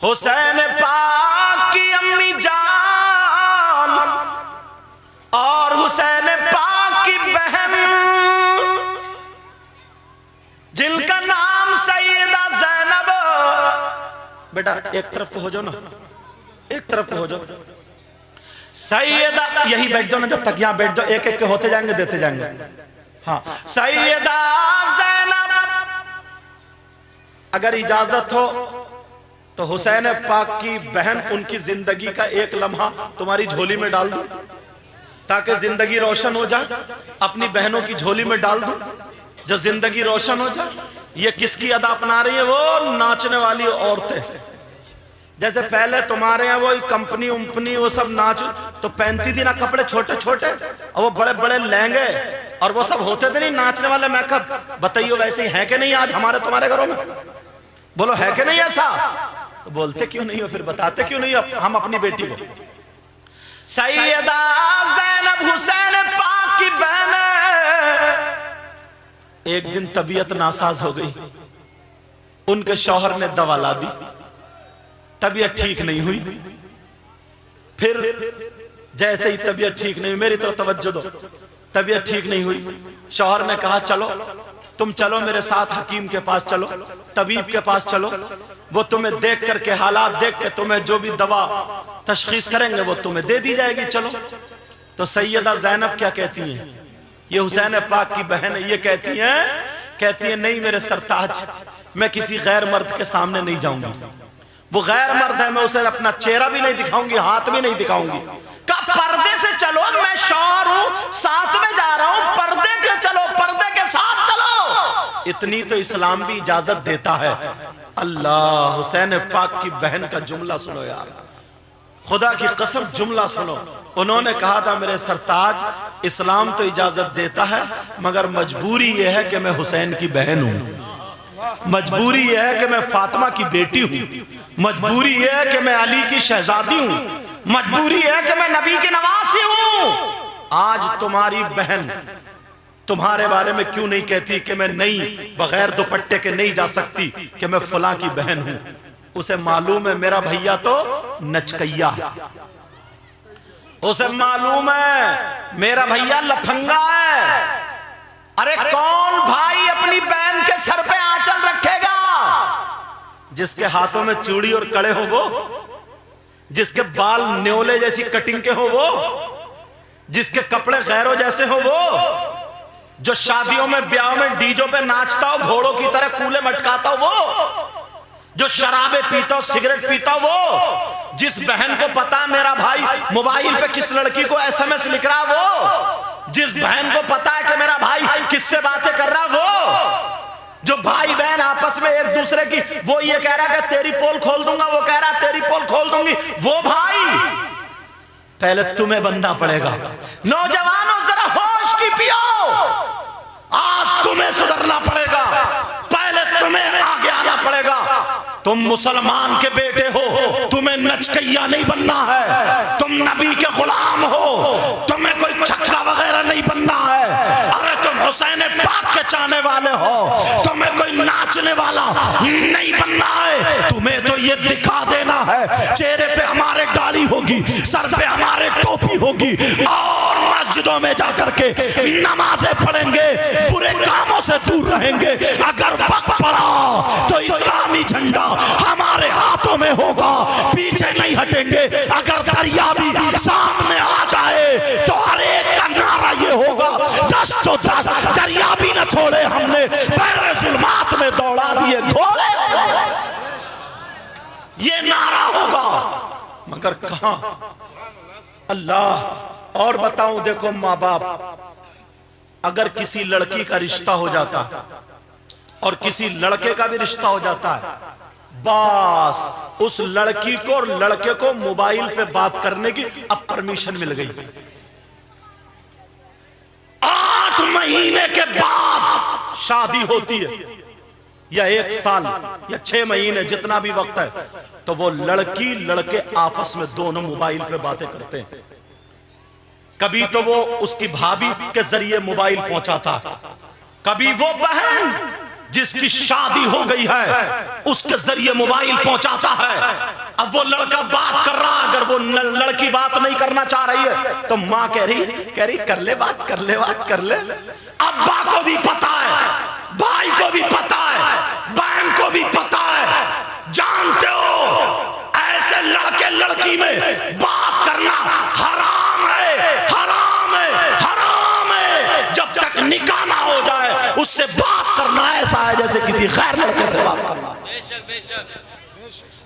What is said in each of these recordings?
हुसैन पाक की अम्मी जान और हुसैन पाक की बहन जिनका नाम सैयदा ज़ैनब। बेटा एक तरफ को हो जाओ ना, एक तरफ को हो जाओ। सैयदा यही बैठ जाओ ना, जब तक यहां बैठ जाओ, एक एक के होते जाएंगे देते जाएंगे। हाँ, सैयदा ज़ैनब, अगर इजाजत हो तो हुसैन पाक की बहन उनकी जिंदगी का एक लम्हा तुम्हारी झोली में डाल दो ताकि जिंदगी रोशन हो जाए। अपनी बहनों की झोली में डाल दो जो जिंदगी रोशन हो जाए। ये किसकी अदा अपना रही है? वो नाचने वाली औरतें। जैसे पहले तुम्हारे यहाँ वो कंपनी उम्पनी वो सब नाच तो पहनती थी ना कपड़े छोटे छोटे और वो बड़े बड़े लहंगे और वो सब होते थे नहीं नाचने वाले मेकअप। बताइए वैसे ही है कि नहीं आज हमारे तुम्हारे घरों में? बोलो है कि नहीं ऐसा? तो बोलते क्यों नहीं हो, फिर बताते क्यों नहीं हो हम अपनी बेटी को? सैयदा ज़ैनब हुसैन पाक की बहन एक दिन तबीयत नासाज हो गई। उनके शौहर ने दवा ला दी, तबीयत ठीक नहीं हुई। फिर जैसे ही तबीयत ठीक नहीं हुई, मेरी तरफ तवज्जो दो, तबीयत ठीक नहीं हुई, शौहर ने कहा चलो तुम चलो मेरे साथ हकीम के पास चलो, तबीब के पास चलो, वो तुम्हें देख करके हालात देख के तुम्हें जो भी दवा तशखीस करेंगे वो तुम्हें दे दी जाएगी, चलो। तो सैयदा ज़ैनब क्या कहती हैं? ये हुसैन पाक की बहन है, ये कहती है नहीं मेरे सरताज, मैं किसी गैर मर्द के सामने नहीं जाऊंगी। वो गैर मर्द है, मैं उसे अपना चेहरा भी नहीं दिखाऊंगी, हाथ भी नहीं दिखाऊंगी। का पर्दे से चलो, मैं शौहर हूं, साथ में जा रहा हूं, पर्दे के चलो, पर्दे के साथ चलो। इतनी तो इस्लाम भी इजाजत देता है। अल्लाह, हुसैन पाक की बहन का जुमला सुनो यार, खुदा की कसम जुमला सुनो। उन्होंने कहा था मेरे सरताज इस्लाम तो इजाजत देता है मगर मजबूरी यह है कि मैं हुसैन की बहन हूं, मजबूरी यह है कि मैं फातिमा की बेटी हूं, मजबूरी यह है कि मैं अली की शहजादी हूं, मजबूरी है कि मैं नबी की नवासी हूं। आज तुम्हारी बहन तुम्हारे बारे में क्यों नहीं कहती कि मैं नहीं बगैर दुपट्टे के नहीं जा सकती कि मैं फलां की बहन हूं? उसे मालूम है मेरा भैया तो नचकैया है, उसे मालूम है मेरा भैया लफंगा है। अरे कौन भाई अपनी बहन के सर पे आंचल रखेगा? जिसके हाथों में चूड़ी और कड़े हो वो, जिसके बाल न्योले जैसी कटिंग के हो वो, जिसके कपड़े गैरों जैसे हो वो, जो शादियों में ब्याह में डीजों पे नाचता हो, घोड़ों की तरह कूले मटकाता हो वो, जो शराबे पीता हो, सिगरेट पीता हो वो, जिस बहन को पता है मेरा भाई मोबाइल पे किस लड़की को एसएमएस लिख रहा वो, जिस बहन को पता है कि मेरा भाई किससे बातें कर रहा वो, जो भाई बहन आपस में एक दूसरे की, वो ये कह रहा है कि तेरी पोल खोल दूंगा, वो कह रहा है तेरी पोल खोल दूंगी, वो भाई पहले तुम्हें बनना पड़ेगा। नौजवानों जरा होश की पियो, आज तुम्हें सुधरना पड़ेगा, पहले तुम्हें आगे आना पड़ेगा। तुम मुसलमान के बेटे हो, तुम्हें नचकैया नहीं बनना है, तुम नबी के गुलाम हो, तुम्हें कोई छक्का वगैरह नहीं बनना है। अरे तुम हुसैन पाक के चाहने वाले हो, तुम्हें कोई नाचने वाला नहीं बनना है। तुम्हें तो ये दिखा देना है चेहरे पे हमारे दाढ़ी होगी, सर पे हमारे टोपी होगी और मस्जिदों में जाकर के नमाजें पढ़ेंगे, बुरे कामों से दूर रहेंगे। अगर वक्त पड़ा तो इस्लामी झंडा हमारे हाथों में होगा, पीछे नहीं हटेंगे। अगर दरिया भी सामने आ जाए तो हर एक का नारा ये होगा, 10 तो 10, दरिया भी न छोड़े हमने, पैरे जुल्मात में दौड़ा दिए घोड़े, ये नारा होगा। मगर कहां? अल्लाह। और बताऊं, देखो माँ बाप अगर किसी लड़की का रिश्ता हो जाता और किसी लड़के का भी रिश्ता हो जाता है, बस उस लड़की को और लड़के को मोबाइल पे बात करने की अब परमिशन मिल गई। 8 महीने के बाद शादी होती है या 1 साल या 6 महीने, जितना भी वक्त है, तो वो लड़की लड़के आपस में दोनों मोबाइल पे बातें करते हैं। कभी तो वो उसकी भाभी के जरिए मोबाइल पहुंचाता, कभी वो बहन जिसकी शादी हो गई है उसके जरिए मोबाइल पहुंचाता है। अब वो लड़का बात कर रहा, अगर वो लड़की बात नहीं करना चाह रही है तो माँ कह रही कर ले बात, कर ले बात, कर ले। अब्बा को भी पता है, भाई को भी पता है, बहन को भी पता है। जानते हो ऐसे लड़के लड़की में बात करना हराम है, हराम है, हराम है। जब तक निकाह ना हो जाए उससे बात करना ऐसा है जैसे किसी गैर लड़के से बात करना। बेशक बेशक।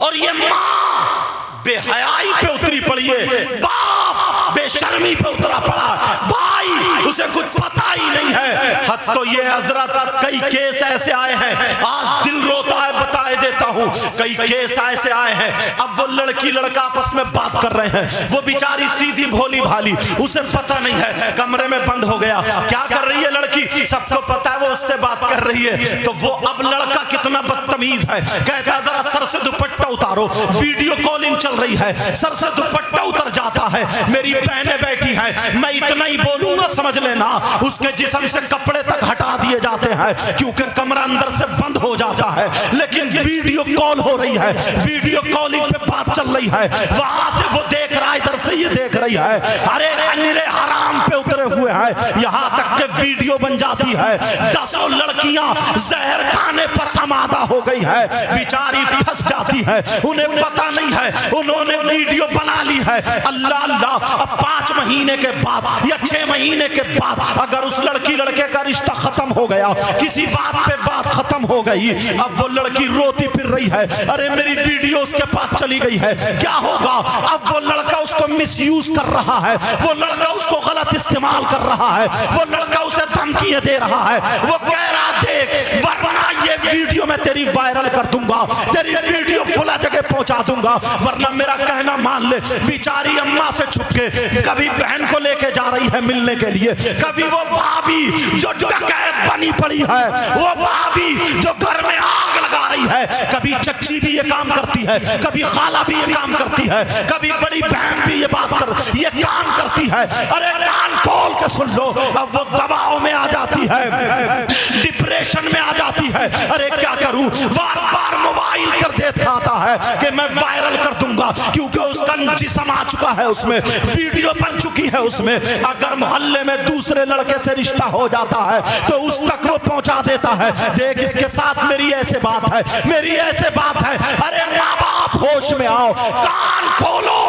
और ये माँ बेहयाई पे उतरी पड़ी है, बाप बेशर्मी पे उतरा पड़ा, भाई उसे कुछ पता ही नहीं है। हद तो ये हजरत कई केस ऐसे आए हैं, आज दिल रोता है बताए देता हूँ। कई केस ऐसे आए हैं, अब वो लड़की लड़का आपस में बात कर रहे हैं, वो बेचारी सीधी भोली भाली, उसे पता नहीं है, कमरे में बंद हो गया। क्या कर रही है लड़की, सबको पता है वो उससे बात कर रही है। तो वो अब लड़का कितना बदतमीज है, कहता है जरा सर से दुपट्टा उतारो, वीडियो कॉलिंग चल रही है, सर से दुपट्टा उतर जाता है, मेरी बहनें बैठी हैं, मैं इतना ही बोलूंगा समझ लेना, उसके जिस्म से कपड़े तक हटा दिए जाते हैं क्योंकि कमरा अंदर से बंद हो जाता है। लेकिन वीडियो कॉल हो रही है, वीडियो कॉलिंग पे बात चल रही है, वहां से वो देख रहा है, इधर से ये देख रही है। अरे अनिरे हराम पे उतरे हुए हैं, यहां तक के वीडियो बन जाती है। 10 लड़कियां जहर खाने पर आमादा हो गई है, बेचारी फंस जाती है, उन्हें पता नहीं है, उन्होंने वीडियो बना ली है। अल्लाह अल्लाह, अब 5 महीने के बाद या 6 महीने के बाद अगर उस लड़की लड़के का रिश्ता खत्म हो गया, किसी बात पे बात खत्म हो गई, अब वो लड़की रोती फिर रही है, अरे मेरी वीडियो उसके पास चली गई है, क्या होगा। अब वो लड़का उसको मिसयूज कर रहा है, वो लड़का उसको गलत इस्तेमाल कर रहा है, वो लड़का उसे धमकियां दे रहा है, वो कह रहा देख वरना ये वीडियो मैं तेरी वायरल कर दूंगा, तेरी वीडियो फुला जगह पहुंचा दूंगा, वरना मेरा कहना मान ले। बेचारी अम्मा से छुप के कभी बहन को लेके जा रही है मिलने के लिए, कभी वो भाभी जो डकैत बनी पड़ी है, वो भाभी जो घर में आग लगा रही है, कभी चच्ची भी ये काम करती है, कभी खाला भी ये काम करती है, कभी बड़ी बहन भी ये काम करती है। अरे कान खोल के सुन लो, अब वो दबाव में आ जाती है, डिप्रेशन में आ जाती है, अरे क्या करूं, बार बार मोबाइल कर दिखाता है कि मैं वायरल कर दूंगा क्योंकि उसका जिस्म आ चुका है, उसमें वीडियो बन चुकी है उसमें। अगर मोहल्ले में दूसरे लड़के से रिश्ता हो जाता है तो उस तक वो पहुंचा देता है, देख इसके साथ मेरी ऐसे बात है, मेरी ऐसे बात है। अरे माँ बाप होश में आओ, कान खोलो,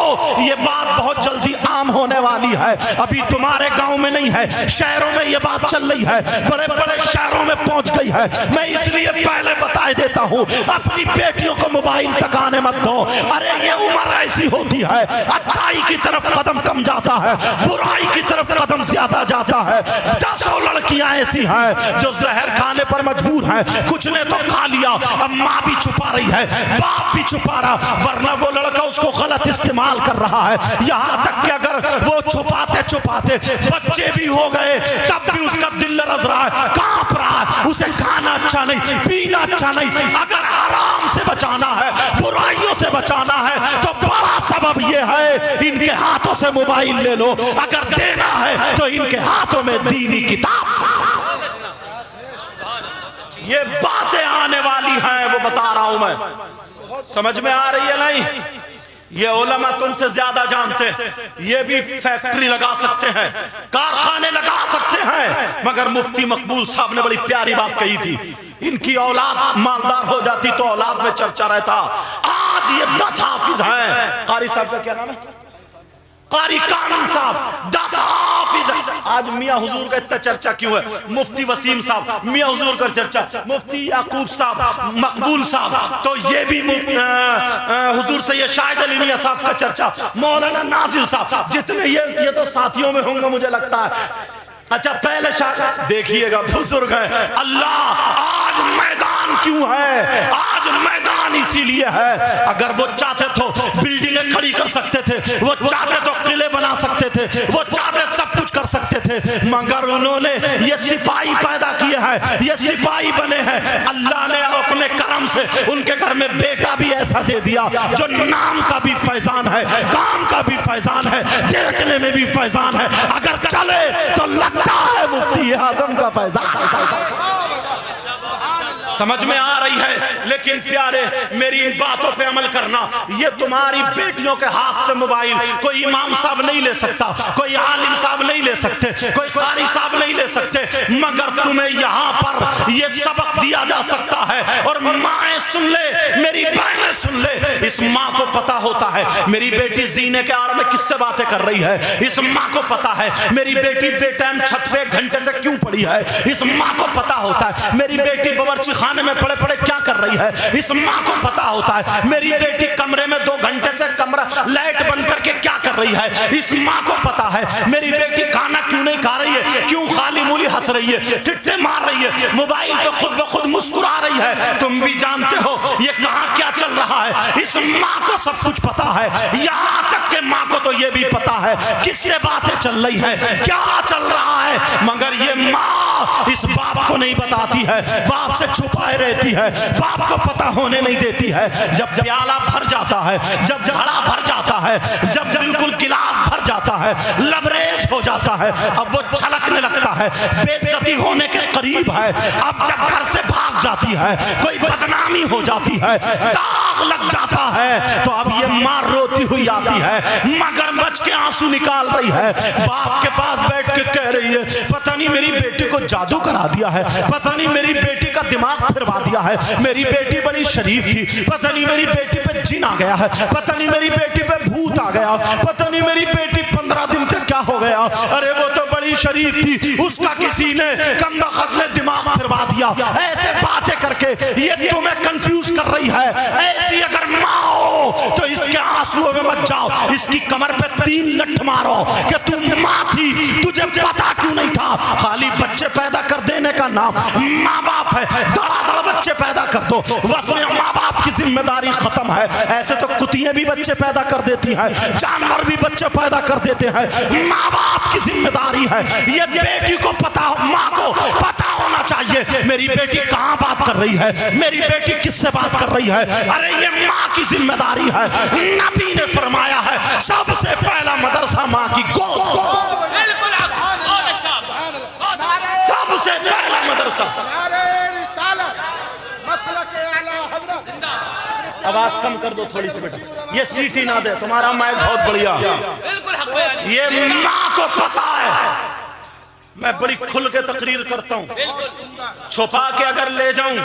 ये बात बहुत जल्दी आम होने वाली है। अभी तुम्हारे गांव में नहीं है, शहरों में ये बात चल रही है, बड़े बड़े शहरों में पहुंच गई है। मैं इसलिए पहले बता देता हूं, अपनी बेटियों को मोबाइल तक आने मत दो। अरे ये उम्र ऐसी होती है, अच्छाई की तरफ कदम कम जाता है, बुराई की तरफ कदम ज्यादा जाता है। 10 लड़कियां ऐसी हैं जो जहर खाने पर मजबूर हैं, कुछ ने तो खा लिया, अब माँ भी छुपा रही है, बाप भी छुपा रहा, वरना वो लड़का उसको गलत इस्तेमाल कर रहा है। यहाँ तक कि अगर वो छुपाते छुपाते बच्चे भी हो गए तब भी उसका दिल लरज रहा है, कांप रहा है, उसे खाना अच्छा नहीं, पीना अच्छा नहीं। अगर हराम से बचाना है, बुराइयों से बचाना है तो बड़ा सबब ये है, इनके हाथों से मोबाइल ले लो, अगर देना है तो इनके हाथों में दीनी किताब। ये बातें आने वाली हैं, वो बता रहा हूं मैं, समझ में आ रही है नहीं। ये उलमा तुमसे ज्यादा जानते हैं, ये भी फैक्ट्री लगा सकते हैं, कारखाने लगा सकते हैं, मगर मुफ्ती मकबूल साहब ने बड़ी प्यारी बात कही थी, इनकी औलाद मालदार हो जाती तो औलाद में चर्चा रहता। आज ये 10 हाफिज हैं, कारी साहब का क्या नाम है, कारी कानून साहब, 10 हाफिज। आज मियां हुजूर का इतना चर्चा क्यों है, मुफ्ती वसीम साहब, मियां हुजूर का चर्चा, मुफ्ती याकूब साहब, मकबूल साहब, तो ये भी हुजूर से ये शाहिद अली मियां साहब का चर्चा, मौलाना नाजिल साहब, जितने ये तो साथियों में होंगे मुझे लगता है। अच्छा पहले देखिएगा बुजुर्ग है, अल्लाह आज मैदान क्यों है, आज मैदान इसीलिए है, अगर वो चाहते तो बिल्डिंगें खड़ी कर सकते थे, वो चाहते तो किले बना सकते थे, वो चाहते सब कुछ कर सकते थे, मगर उन्होंने ये सिपाही पैदा किए हैं, ये सिपाही बने हैं। अल्लाह ने अपने करम से उनके घर में बेटा भी ऐसा दे दिया जो नाम का भी फैजान है, काम का भी फैजान है, देखने में भी फैजान है, अगर चले तो लगता है मुफ्ती आजम का फैजान। समझ में आ रही है। लेकिन प्यारे मेरी इन बातों पे अमल करना। ये तुम्हारी बेटियों के हाथ से मोबाइल कोई इमाम साहब नहीं ले सकता, कोई आलिम साहब नहीं ले सकते, कोई कारी साहब नहीं ले सकते, मगर तुम्हें यहाँ पर ये सबक दिया जा सकता है। और माएँ सुन ले, मेरी बहनें सुन ले, इस माँ को पता होता है मेरी बेटी जीने के आड़ में किससे बातें कर रही है। इस माँ को पता है मेरी बेटी बेटाइम छत पे घंटे से क्यों पड़ी है। इस माँ को पता होता है मेरी बेटी बावर्ची खाने में पड़े पड़े क्या कर रही है। इस माँ को पता होता है मेरी बेटी कमरे में 2 घंटे से कमरा लाइट बंद करके क्या कर रही है। इस माँ को पता है मेरी बेटी खाना क्यों नहीं खा रही है, क्यों खाली मूली हंस रही है, टिट्टे मार रही है, मोबाइल पे खुद ब खुद मुस्कुरा रही है। तुम भी जानते हो ये कहाँ क्या चल रहा है। इस माँ को सब कुछ पता है। यहाँ तक के माँ को तो ये भी पता है किससे बातें चल रही है, क्या चल रहा है, मगर ये माँ इस बाप को नहीं बताती है, बाप से छुपाए रहती है, बाप को पता होने नहीं देती है। जब प्याला भर जाता है, जब घड़ा भर जाता है, जब बिल्कुल गिलास भर जाता है, लबरेज हो जाता है, अब वो छलकने लगता है, बेइज्जती होने के करीब है। अब जब घर से भाग जाती है, कोई बदनामी हो जाती है, दाग लग जाता है, तो अब ये माँ रोती हुई आती है, मगरमच्छ के आंसू निकाल रही है, बाप के पास बैठ के कह रही है पता नहीं मेरी बेटी को जादू करा दिया है, पता नहीं मेरी बेटी का दिमाग फिरवा दिया है, मेरी बेटी बड़ी शरीफ थी, पता नहीं मेरी बेटी पे जिन आ गया है, पता नहीं मेरी बेटी पे भूत आ गया, पता नहीं मेरी बेटी 15 दिन तक क्या हो गया। अरे वो तो बड़ी शरीफ थी, उसका किसी ने कमबख्त ने दिमाग फिरवा दिया। ऐसे बातें करके ये तुम्हें कंफ्यूज कर रही है। ऐसी अगर माँ हो तो इसके आंसुओं में मत जाओ, इसकी कमर पे 3 लठ मारो कि तुम माँ थी, तुझे पता क्यों नहीं था। खाली बच्चे पैदा कर देने का नाम माँ बाप है, धड़ाधड़ बच्चे पैदा कर दो, बस माँ बाप की जिम्मेदारी खत्म है। ऐसे तो कुतियां भी बच्चे पैदा कर देती हैं, जानवर भी बच्चे पैदा कर देते हैं, माँ बाप की जिम्मेदारी है। ये बेटी को पता हो, माँ को पता होना चाहिए मेरी बेटी कहाँ बात कर रही है, मेरी बेटी किससे बात कर रही है। अरे ये माँ की जिम्मेदारी है। नबी ने फरमाया है सबसे पहला मदरसा माँ की गोद, सबसे पहला मदरसा। आवाज कम कर दो थोड़ी सी बेटा, ये सीटी ना दे, तुम्हारा माइक बहुत बढ़िया। ये माँ को पता है। मैं बड़ी खुल के तकरीर करता हूँ, छुपा के अगर ले जाऊं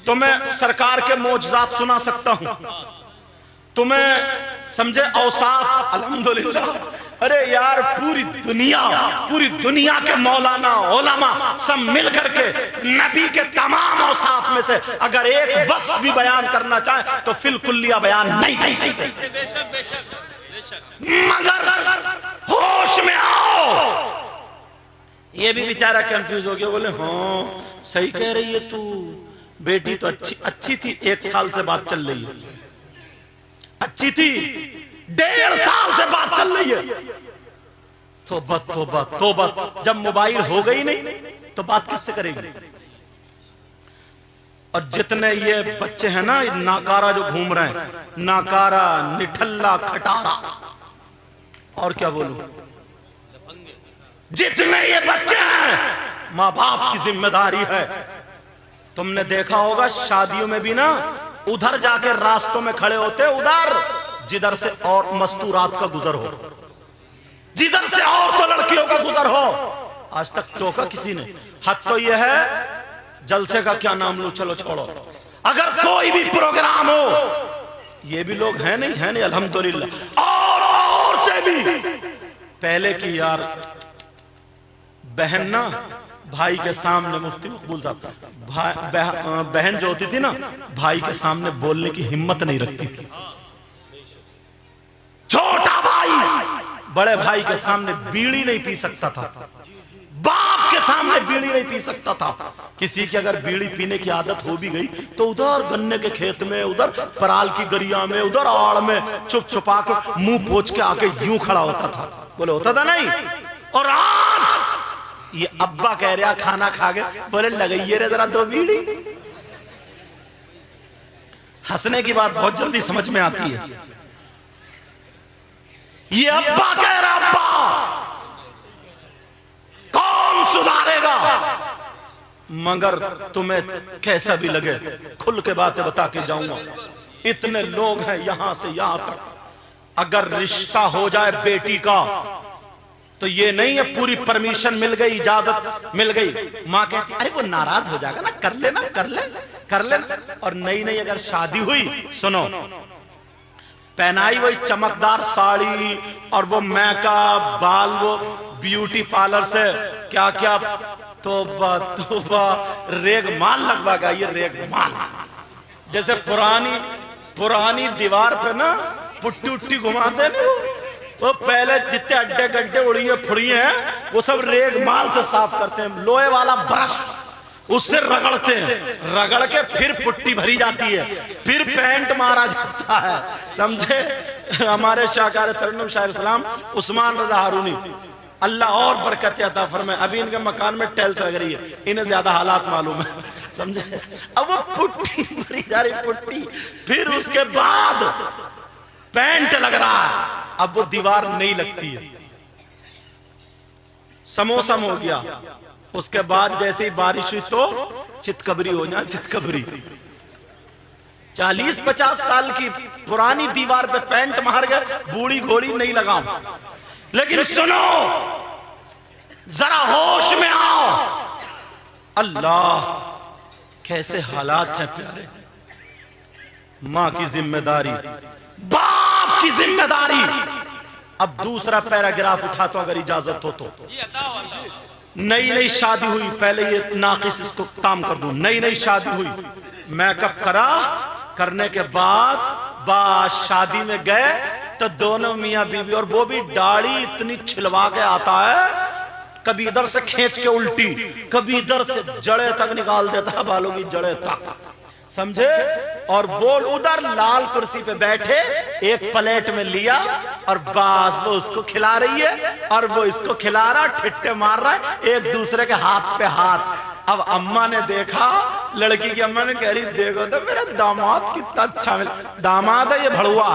तो मैं सरकार के मौजज़ात सुना सकता हूँ, तुम्हें समझे औसाफ अल्हम्दुलिल्लाह। अरे यार पूरी दुनिया के मौलाना उलमा सब मिल करके नबी के तमाम औसाफ में से अगर एक वस्फ भी बयान करना चाहे तो फिल कुल्लिया बयान नहीं कर सकते। मगर होश में आओ। ये भी बेचारा कंफ्यूज हो गया, बोले हाँ सही कह रही है तू, बेटी तो अच्छी थी, 1 साल से बात चल रही है, अच्छी थी, 1.5 साल से बात चल रही है। तौबा तौबा तौबा, जब मोबाइल हो गई नहीं तो बात किससे करेगी। और जितने ये बच्चे हैं ना नाकारा जो घूम रहे हैं, नाकारा, निठल्ला, खटारा, और क्या बोलूं, जितने ये बच्चे हैं माँ बाप की जिम्मेदारी है। तुमने देखा होगा शादियों में भी ना उधर जाके रास्तों में खड़े होते, उधर जिधर से और मस्तूरात का गुजर हो, जिधर से और तो लड़कियों का गुजर हो। आज तक टोका किसी ने। हद तो यह है जलसे का क्या नाम लो, चलो छोड़ो, अगर कोई भी प्रोग्राम हो, ये भी लोग हैं नहीं अल्हम्दुलिल्लाह। और औरतें भी पहले की यार बहन ना भाई के सामने, मुफ्ती मकबूल साहब, बहन जो होती थी ना भाई के सामने बोलने की हिम्मत नहीं रखती थी। छोटा भाई बड़े भाई के सामने बीड़ी नहीं पी सकता था, बाप के सामने बीड़ी नहीं पी सकता था। किसी की अगर बीड़ी पीने की आदत हो भी गई तो उधर गन्ने के खेत में, उधर पराल की गरिया में, उधर आड़ में चुप छुपा के मुंह पोंछ के आके यूं खड़ा होता था। बोले होता था नहीं। और आज ये अब्बा कह रहा खाना खा के, बोले लगाइए रे जरा 2 बीड़ी। हंसने की बात बहुत जल्दी समझ में आती है। ये अब्बा कह रहा, अब्बा कौन सुधारेगा। मगर तुम्हें कैसा भी लगे खुल के बातें बता के जाऊंगा। इतने लोग हैं यहां से यहां तक, अगर रिश्ता हो जाए बेटी का तो ये नहीं है पूरी परमिशन मिल गई, इजाजत मिल गई, माँ कहती अरे वो नाराज हो जाएगा ना, कर लेना, कर लेना। और नई नई अगर शादी हुई, सुनो, पहनाई वही चमकदार साड़ी और वो मेकअप, बाल वो ब्यूटी पार्लर से क्या क्या, तोबा तोबा, रेगमाल लगवागा, ये रेगमाल। जैसे पुरानी दीवार पे ना पुट्टी उट्टी घुमाते नहीं, वो पहले जितने अड्डे गड्ढे उड़िए फुड़िए हैं वो सब रेगमाल से साफ करते हैं, लोहे वाला ब्रश उससे रगड़ते हैं, रगड़ के फिर पुट्टी भरी जाती है, फिर पेंट मारा जाता है, समझे। हमारे शाहकार तरन्नुम शाह इस्लाम उस्मान रजा हारूनी, अल्लाह और बरकत अता फरमाए, अभी इनके मकान में टाइल्स लग रही है, इन्हें ज्यादा हालात मालूम है, समझे। अब वो पुट्टी भरी जा रही पुट्टी, फिर उसके बाद पेंट लग रहा है, अब वो दीवार नहीं लगती है, समोसा हो गया। उसके बाद जैसे ही बारिश हुई तो चितकबरी हो जाए, चितकबरी। 40-50 साल की पुरानी दीवार पे पेंट मार गए, बूढ़ी घोड़ी नहीं लगाऊं। लेकिन सुनो, जरा होश में आओ, अल्लाह कैसे हालात हैं प्यारे। मां की जिम्मेदारी, बाप की जिम्मेदारी। अब दूसरा पैराग्राफ उठाता हूं अगर इजाजत हो तो। नई नई शादी हुई, पहले ये नाकिस इसको काम कर दूं, नई नई शादी हुई, मेकअप करा, करने के बाद शादी में गए तो दोनों मियां बीवी, और वो भी दाढ़ी इतनी छिलवा के आता है, कभी इधर से खींच के उल्टी, कभी इधर से जड़े तक निकाल देता है, बालों की जड़े तक, समझे। और वो उधर लाल कुर्सी पे बैठे, एक प्लेट में लिया और बस वो उसको खिला रही है और वो इसको खिला रहा, ठिट्टे मार रहा है, एक दूसरे के हाथ पे हाथ। अब अम्मा ने देखा, लड़की की अम्मा ने कह रही देखो तो मेरा दामाद कितना अच्छा मिला, दामाद है ये भड़ुआ,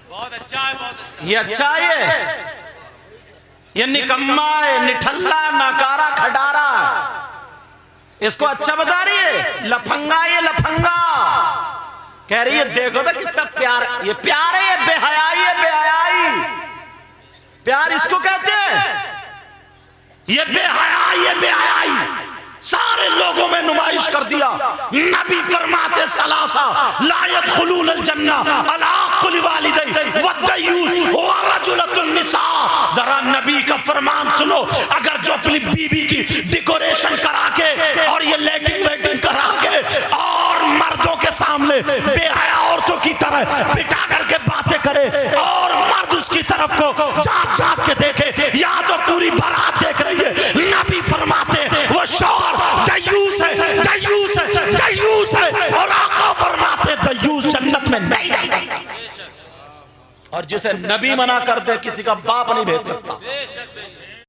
बहुत अच्छा है, बहुत अच्छा। ये अच्छा है, ये निकम्मा है, निठल्ला, नकारा, खटारा, इसको अच्छा बता रही है, लफंगा, ये लफंगा। कह रही है देखो तो कितना प्यार, ये प्यार है, ये बेहयाई है, बेहयाई प्यार इसको कहते हैं, ये बेहयाई, ये बेहयाई। सारे लोगों में नुमाइश कर दिया। नबी फरमाते सलासा ला यदखुलून अल-जन्ना अला कुल्ली वालिदैन वद्दयूस व रजुलतुन निसा। जरा नबी का फरमान सुनो, अगर जो अपनी बीबी की डेकोरेशन करा के और ये लेटिंग वेटिंग करा के और मर्दों के सामने बेहया औरतों की तरह पिटा करके बातें करे और मर्द उसकी तरफ को झांक झांक के देखे, या तो पूरी बारात देख रही है, नबी फरमाते वो शौहर दयूस है, दयूस है, दयूस है। और आका फरमाते दयूस जन्नत में नहीं रहेगा। और जिसे नबी मना कर दे किसी का बाप नहीं भेज सकता।